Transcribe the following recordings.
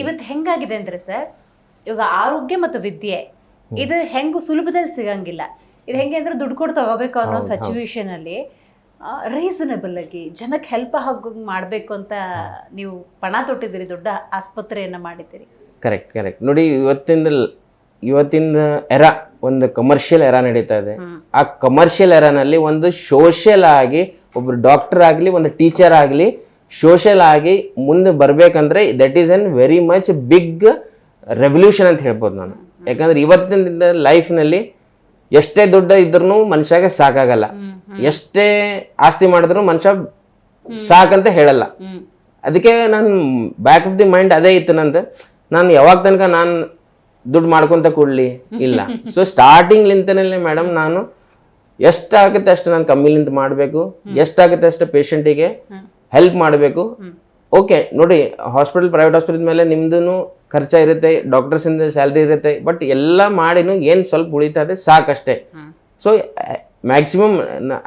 ಇವತ್ತು ಹೆಂಗಾಗಿದೆ ಅಂದ್ರೆ ಸರ್, ಇವಾಗ ಆರೋಗ್ಯ ಮತ್ತು ವಿದ್ಯೆ ಇದು ಹೆಂಗು ಸುಲಭದಲ್ಲಿ ಸಿಗಂಗಿಲ್ಲ. ಇದು ಹೆಂಗೆ ಅಂದ್ರೆ ದುಡ್ಡು ಕೊಟ್ಟು ತಗೋಬೇಕು ಅನ್ನೋ ಸಿಚುವೇಶನ್ ಅಲ್ಲಿ ರೀಸನಬಲ್ ಆಗಿ ಜನಕ್ಕೆ ಹೆಲ್ಪ್ ಆಗೋಂಗ್ ಮಾಡ್ಬೇಕು ಅಂತ ನೀವು ಪಣ ತೊಟ್ಟಿದ್ದೀರಿ, ದೊಡ್ಡ ಆಸ್ಪತ್ರೆಯನ್ನ ಮಾಡಿದ್ದೀರಿ. ಕರೆಕ್ಟ್ ನೋಡಿ, ಇವತ್ತಿನ ಎರಾ ಒಂದು ಕಮರ್ಷಿಯಲ್ ಎರಾ ನಡೀತಾ ಇದೆ. ಆ ಕಮರ್ಷಿಯಲ್ ಎರಾನಲ್ಲಿ ಒಂದು ಸೋಷಿಯಲ್ ಆಗಿ ಒಬ್ರು ಡಾಕ್ಟರ್ ಆಗಲಿ, ಒಂದು ಟೀಚರ್ ಆಗಲಿ, ಸೋಷಿಯಲ್ ಆಗಿ ಮುಂದೆ ಬರ್ಬೇಕಂದ್ರೆ that is an very much big revolution ಅಂತ ಹೇಳ್ಬೋದು ನಾನು. ಯಾಕಂದ್ರೆ ಇವತ್ತಿನ ಲೈಫ್ನಲ್ಲಿ ಎಷ್ಟೇ ದುಡ್ಡು ಇದ್ರೂ ಮನುಷ್ಯಗೆ ಸಾಕಾಗಲ್ಲ, ಎಷ್ಟೇ ಆಸ್ತಿ ಮಾಡಿದ್ರು ಮನುಷ್ಯ ಸಾಕಂತ ಹೇಳಲ್ಲ. ಅದಕ್ಕೆ ನಾನು ಬ್ಯಾಕ್ ಆಫ್ ದಿ ಮೈಂಡ್ ಅದೇ ಇತ್ತು ನಂದು, ನಾನು ಯಾವಾಗ ತನಕ ನಾನು ದುಡ್ಡು ಮಾಡ್ಕೊಂತ ಕೊಡ್ಲಿ ಇಲ್ಲ. ಸೊ ಸ್ಟಾರ್ಟಿಂಗ್ಲಿಂತನೇ ಮೇಡಮ್ ನಾನು ಎಷ್ಟಾಗುತ್ತೆ ಅಷ್ಟು ನಾನು ಕಮ್ಮಿಲಿಂದ ಮಾಡಬೇಕು, ಎಷ್ಟಾಗುತ್ತೆ ಅಷ್ಟು ಪೇಷಂಟಿಗೆ ಹೆಲ್ಪ್ ಮಾಡಬೇಕು. ಓಕೆ ನೋಡಿ, ಹಾಸ್ಪಿಟಲ್ ಪ್ರೈವೇಟ್ ಹಾಸ್ಪಿಟಲ್ ಮೇಲೆ ನಿಮ್ದು ಖರ್ಚ ಇರುತ್ತೆ, ಡಾಕ್ಟರ್ಸ್ ಇಂದ ಸ್ಯಾಲ್ರಿ ಇರುತ್ತೆ, ಬಟ್ ಎಲ್ಲ ಮಾಡಿನೂ ಏನು ಸ್ವಲ್ಪ ಉಳಿತಾ ಇದೆ ಸಾಕಷ್ಟೇ. So maximum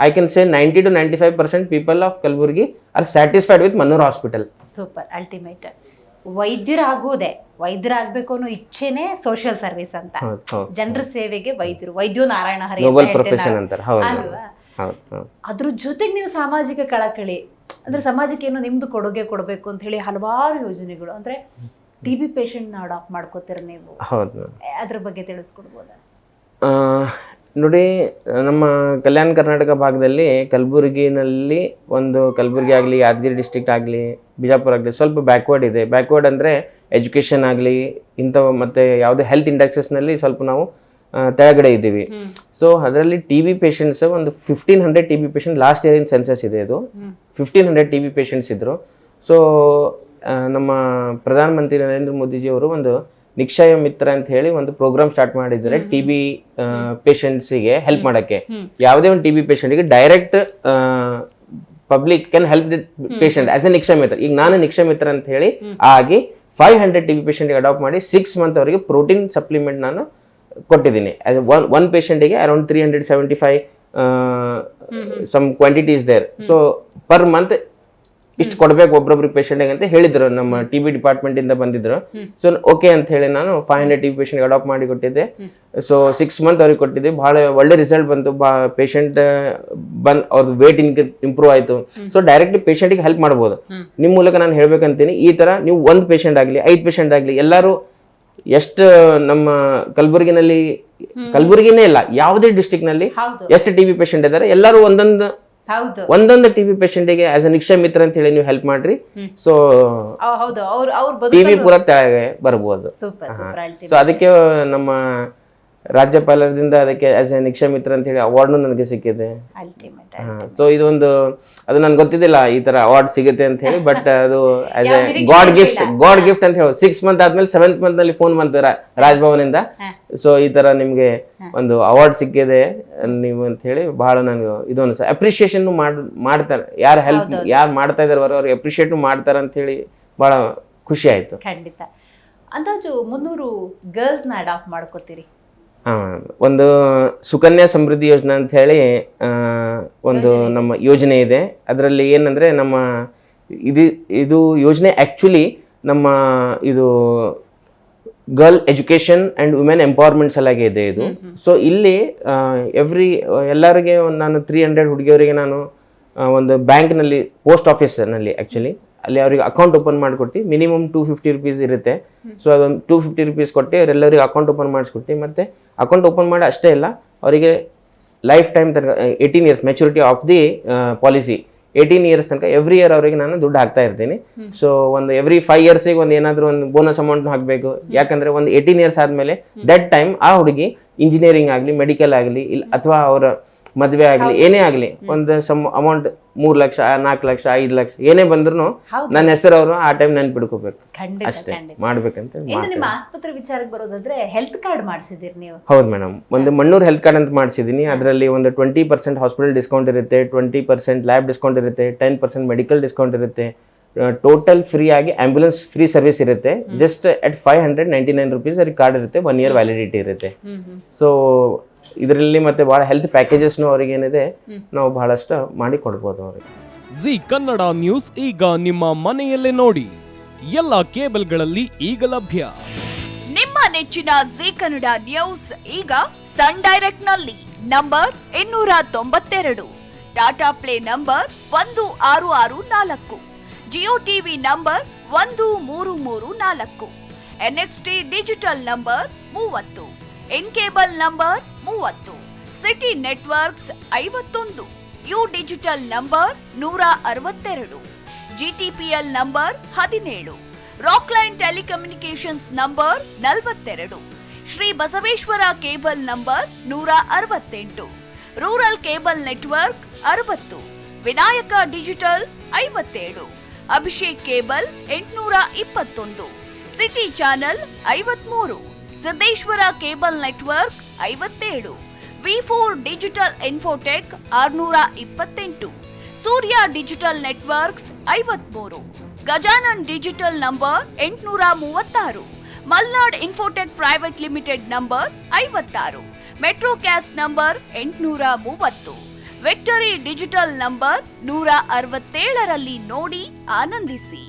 I can say 90 to 95% people of Kalaburagi are satisfied with Mannur hospital. Super, ultimate. ವೈದ್ಯರಾಗಬೇಕು ಅನ್ನೋ ಇಚ್ಛೆನೆ ಸೋಷಿಯಲ್ ಸರ್ವಿಸ್ ಅಂತ. ಜನರ ಸೇವೆಗೆ ವೈದ್ಯೋ ನಾರಾಯಣ ಹರಿ ನೋಬಲ್ ಪ್ರೊಫೆಷನ್ ಅಂತಾರೆ. ಅದ್ರ ಜೊತೆಗೆ ನೀವು ಸಾಮಾಜಿಕ ಕಳಕಳಿ ಅಂದ್ರೆ ಸಮಾಜಕ್ಕೆ ಏನೋ ನಿಮ್ದು ಕೊಡುಗೆ ಕೊಡಬೇಕು ಅಂತ ಹೇಳಿ ಹಲವಾರು ಯೋಜನೆಗಳು, ಅಂದ್ರೆ TB ಪೇಷಂಟ್ ಅಡಾಪ್ಟ್ ಮಾಡ್ಕೋತೀರ ನೀವು, ಅದ್ರ ಬಗ್ಗೆ ತಿಳಿಸ್ಕೊಡ್ಬೋದಾ? ನೋಡಿ, ನಮ್ಮ ಕಲ್ಯಾಣ ಕರ್ನಾಟಕ ಭಾಗದಲ್ಲಿ ಕಲಬುರಗಿನಲ್ಲಿ ಕಲಬುರಗಿ ಆಗಲಿ, ಯಾದಗಿರಿ ಡಿಸ್ಟ್ರಿಕ್ಟ್ ಆಗಲಿ, ಬಿಜಾಪುರ ಆಗಲಿ ಸ್ವಲ್ಪ ಬ್ಯಾಕ್ವರ್ಡ್ ಇದೆ. ಬ್ಯಾಕ್ವರ್ಡ್ ಅಂದರೆ ಎಜುಕೇಷನ್ ಆಗಲಿ ಇಂಥವು, ಮತ್ತು ಯಾವುದೇ ಹೆಲ್ತ್ ಇಂಡೆಕ್ಸಸ್ನಲ್ಲಿ ಸ್ವಲ್ಪ ನಾವು ತೆಳಗಡೆ ಇದ್ದೀವಿ. ಸೊ ಅದರಲ್ಲಿ TB ಪೇಷಂಟ್ಸ್ ಒಂದು 1500 TB patient last year census ಇದೆ, ಅದು 1500 TB ಪೇಷಂಟ್ಸ್ ಇದ್ರು. ಸೊ ನಮ್ಮ ಪ್ರಧಾನಮಂತ್ರಿ ನರೇಂದ್ರ ಮೋದಿಜಿಯವರು ಒಂದು ನಿಕ್ಷಯ ಮಿತ್ರ ಅಂತ ಹೇಳಿ ಒಂದು ಪ್ರೋಗ್ರಾಮ್ ಸ್ಟಾರ್ಟ್ ಮಾಡಿದ್ದಾರೆ TB ಪೇಷಂಟ್ಸಿಗೆ ಹೆಲ್ಪ್ ಮಾಡಕ್ಕೆ. ಯಾವುದೇ ಒಂದು TB ಪೇಷಂಟ್ಗೆ direct public can help the patient as a Nikshay Mitra. ಈಗ ನಾನು ನಿಕ್ಷಯ ಮಿತ್ರ ಅಂತ ಹೇಳಿ ಆಗಿ 500 TB ಪೇಷಂಟ್ಗೆ ಅಡಾಪ್ಟ್ ಮಾಡಿ 6 ಮಂತ್ ಅವರಿಗೆ ಪ್ರೋಟೀನ್ ಸಪ್ಲಿಮೆಂಟ್ ನಾನು ಕೊಟ್ಟಿದ್ದೀನಿ. ಒನ್ ಪೇಷಂಟಿಗೆ around 375 some quantity is there. So per month ಇಷ್ಟು ಕೊಡ್ಬೇಕು ಒಬ್ಬೊಬ್ರಿಗೆ ಪೇಷಂಟ್ಗೆ ಅಂತ ಹೇಳಿದ್ರು, ನಮ್ಮ TB ಡಿಪಾರ್ಟ್ಮೆಂಟ್ ಇಂದ ಬಂದಿದ್ರು. ಸೊ ಓಕೆ ಅಂತ ಹೇಳಿ ನಾನು 500 TB ಪೇಷಂಟ್ಗೆ ಅಡಾಪ್ಟ್ ಮಾಡಿ ಕೊಟ್ಟಿದ್ದೆ. ಸೊ 6 ಮಂತ್ ಅವ್ರಿಗೆ ಕೊಟ್ಟಿದ್ದೆ. ಬಹಳ ಒಳ್ಳೆ ರಿಸಲ್ಟ್ ಬಂತು. ಪೇಷಂಟ್ ಅವ್ರದ್ದು ವೇಟ್ ಇಂಪ್ರೂವ್ ಆಯ್ತು. ಸೊ ಡೈರೆಕ್ಟ್ಲಿ ಪೇಷಂಟ್ಗೆ ಹೆಲ್ಪ್ ಮಾಡ್ಬೋದು. ನಿಮ್ಮ ಮೂಲಕ ನಾನು ಹೇಳ್ಬೇಕಂತೀನಿ, ಈ ತರ ನೀವು 1 ಪೇಷಂಟ್ ಆಗಲಿ 5 ಪೇಷಂಟ್ ಆಗಲಿ ಎಲ್ಲರೂ ಎಷ್ಟು ನಮ್ಮ ಕಲಬುರಗಿನೇ ಇಲ್ಲ, ಯಾವುದೇ ಡಿಸ್ಟ್ರಿಕ್ಟ್ ನಲ್ಲಿ ಎಷ್ಟು TB ಪೇಷಂಟ್ ಇದ್ದಾರೆ ಎಲ್ಲರೂ ಒಂದೊಂದು TB ಪೇಷಂಟಿಗೆ ಆಸ್ ಅ ನಿಕ್ಷಯ ಮಿತ್ರ ಅಂತ ಹೇಳಿ ನೀವು ಹೆಲ್ಪ್ ಮಾಡ್ರಿ. ಸೊ TB ಪೂರ ತೆಳಗೆ ಬರ್ಬೋದು. ಸೊ ಅದಕ್ಕೆ ನಮ್ಮ ರಾಜ್ಯಪಾಲರಿಂದ ಅದಕ್ಕೆ ಆಸ್ ಎ ನಿಕ್ಷಯ ಮಿತ್ರ ಅಂತ ಹೇಳಿ ಅವಾರ್ಡ್ನು ನನಗೆ ಸಿಕ್ಕಿದೆ. ಸೊ ಇದೊಂದು ಅದು ನನ್ಗೆ ಗೊತ್ತಿದ್ದಿಲ್ಲ ಈ ತರ ಅವಾರ್ಡ್ ಸಿಗುತ್ತೆ ಅಂತ ಹೇಳಿ, ಬಟ್ ಅದು ಆಸ್ ಎ ಗಾಡ್ ಗಿಫ್ಟ್ ಅಂತ ಹೇಳಿ 6 ಮಂತ್ ಆದ್ಮೇಲೆ 7th ಮಂತ್ ನಲ್ಲಿ ಫೋನ್ ಬಂತು ರಾಜಭವನ್ ಇಂದ. ಸೊ ಈ ತರ ನಿಮ್ಗೆ ಒಂದು ಅವಾರ್ಡ್ ಸಿಕ್ಕಿದೆ ನೀವು ಅಂತ ಹೇಳಿ ಬಹಳ ನನಗೆ ಇದೊಂದು ಅಪ್ರಿಶಿಯೇಷನ್ ಮಾಡ್ತಾರೆ. ಯಾರು ಮಾಡ್ತಾ ಇದಾರೆ ಅವ್ರಿಗೆ ಅಪ್ರಿಶಿಯೇಟ್ ಮಾಡ್ತಾರ ಅಂತ ಹೇಳಿ ಬಹಳ ಖುಷಿ ಆಯ್ತು. ಖಂಡಿತ. ಅಂದಾಜು 300 ಗರ್ಲ್ಸ್ ನ ಅಡಾಪ್ಟ್ ಮಾಡ್ಕೋತೀರಿ? ಒಂದು ಸುಕನ್ಯಾ ಸಮೃದ್ಧಿ ಯೋಜನೆ ಅಂತ ಹೇಳಿ ಒಂದು ನಮ್ಮ ಯೋಜನೆ ಇದೆ. ಅದರಲ್ಲಿ ಏನಂದ್ರೆ ನಮ್ಮ ಇದು ಯೋಜನೆ ಆಕ್ಚುಲಿ ನಮ್ಮ ಇದು girl education and women empowerment ಸಲಾಗಿ ಇದೆ ಇದು. ಸೊ ಇಲ್ಲಿ ಎಲ್ಲರಿಗೆ ನಾನು 300 ಹುಡುಗಿಯವರಿಗೆ ನಾನು ಒಂದು ಬ್ಯಾಂಕ್ನಲ್ಲಿ, ಪೋಸ್ಟ್ ಆಫೀಸ್ನಲ್ಲಿ ಆಕ್ಚುಲಿ ಅಲ್ಲಿ ಅವ್ರಿಗೆ ಅಕೌಂಟ್ ಓಪನ್ ಮಾಡಿಕೊಟ್ಟು ಮಿನಿಮಮ್ 250 rupees ಇರುತ್ತೆ. ಸೊ ಅದೊಂದು 250 rupees ಕೊಟ್ಟು ಅವರೆಲ್ಲರಿಗೆ ಅಕೌಂಟ್ ಓಪನ್ ಮಾಡಿಸ್ಕೊಟ್ಟು, ಮತ್ತೆ ಅಕೌಂಟ್ ಓಪನ್ ಮಾಡಿ ಅಷ್ಟೇ ಇಲ್ಲ, ಅವರಿಗೆ ಲೈಫ್ ಟೈಮ್ ತನಕ 18 years maturity of the policy 18 years ತನಕ ಎವ್ರಿ ಇಯರ್ ಅವರಿಗೆ ನಾನು ದುಡ್ಡು ಹಾಕ್ತಾ ಇರ್ತೀನಿ. ಸೊ ಒಂದು ಎವ್ರಿ 5 years ಒಂದು ಏನಾದರೂ ಒಂದು ಬೋನಸ್ ಅಮೌಂಟ್ ಹಾಕಬೇಕು. ಯಾಕಂದ್ರೆ ಒಂದು 18 years ಆದ್ಮೇಲೆ ದಟ್ ಟೈಮ್ ಆ ಹುಡುಗಿ ಇಂಜಿನಿಯರಿಂಗ್ ಆಗಲಿ, ಮೆಡಿಕಲ್ ಆಗಲಿ, ಇಲ್ಲ ಅಥವಾ ಅವರ ಮದುವೆ ಆಗಲಿ, ಏನೇ ಆಗಲಿ ಒಂದು ಸಮ್ ಅಮೌಂಟ್ 3 ಲಕ್ಷ 4 ಲಕ್ಷ 5 ಲಕ್ಷ ಏನೇ ಬಂದ್ರು ನನ್ನ ಹೆಸರು ಅವರು ಆ ಟೈಮ್ ನೆನ್ಪಿಡ್ಕೋಬೇಕು ಅಷ್ಟೇ ಮಾಡ್ಬೇಕಂತ. ನಿಮ್ಮ ಆಸ್ಪತ್ರೆ ವಿಚಾರಕ್ಕೆ ಬರೋದಾದ್ರೆ ಹೆಲ್ತ್ ಕಾರ್ಡ್ ಮಾಡಿಸಿದಿರಿ ನೀವು? ಹೌದು ಮೇಡಮ್, ಒಂದು ಮಣ್ಣೂರ್ ಹೆಲ್ತ್ ಕಾರ್ಡ್ ಅಂತ ಮಾಡಿಸಿದೀನಿ. ಅದರಲ್ಲಿ ಒಂದು 20% ಹಾಸ್ಪಿಟಲ್ ಡಿಸ್ಕೌಂಟ್ ಇರುತ್ತೆ, 20% ಲ್ಯಾಬ್ ಡಿಸ್ಕೌಂಟ್ ಇರುತ್ತೆ, 10% ಮೆಡಿಕಲ್ ಡಿಸ್ಕೌಂಟ್ ಇರುತ್ತೆ, ಟೋಟಲ್ ಫ್ರೀ ಆಗಿ ಆಂಬ್ಯುಲೆನ್ಸ್ ಫ್ರೀ ಸರ್ವಿಸ್ ಇರುತ್ತೆ. ಜಸ್ಟ್ ಅಟ್ 599 rupees ಅವ್ರಿಗೆ ಕಾರ್ಡ್ ಇರುತ್ತೆ, 1 year ವ್ಯಾಲಿಡಿಟಿ ಇರುತ್ತೆ. ಸೊ ಇದರಲ್ಲಿ ಮತ್ತೆ ಬಹಳ ಹೆಲ್ತ್ ಪ್ಯಾಕೇಜಸ್ನು ಅವ್ರಿಗೆ ಏನಿದೆ ನಾವು ಬಹಳಷ್ಟು ಮಾಡಿ ಕೊಡ್ಬೋದು ಅವ್ರಿಗೆ. ಜಿ ಕನ್ನಡ ನ್ಯೂಸ್ ಈಗ ನಿಮ್ಮ ಮನೆಯಲ್ಲೇ ನೋಡಿ. ಎಲ್ಲ ಕೇಬಲ್ಗಳಲ್ಲಿ ಈಗ ಲಭ್ಯ. ನಿಮ್ಮ ನೆಚ್ಚಿನ ಜೀ ಕನ್ನಡ ನ್ಯೂಸ್ ಈಗ ಸನ್ ಡೈರೆಕ್ಟ್ ನಲ್ಲಿ number 292, Tata play number 1664, Jio TV number 1334, NXT digital number 30, N cable number 30, city networks 51, U digital number 162, GTPL number 17, Rockline telecommunications number 42, Shri Basaveshwara cable number 168, rural cable network 60, Vinayaka digital 57, Abhishek cable 821, city channel 53, Siddeshwara cable network 57, V4 digital Infotech 628, ಸೂರ್ಯ digital networks 53, Gajanan digital number 836, Malnad Infotech private limited number 56, Metrocast number 830, Victory digital number 167ರಲ್ಲಿ ನೋಡಿ ಆನಂದಿಸಿ.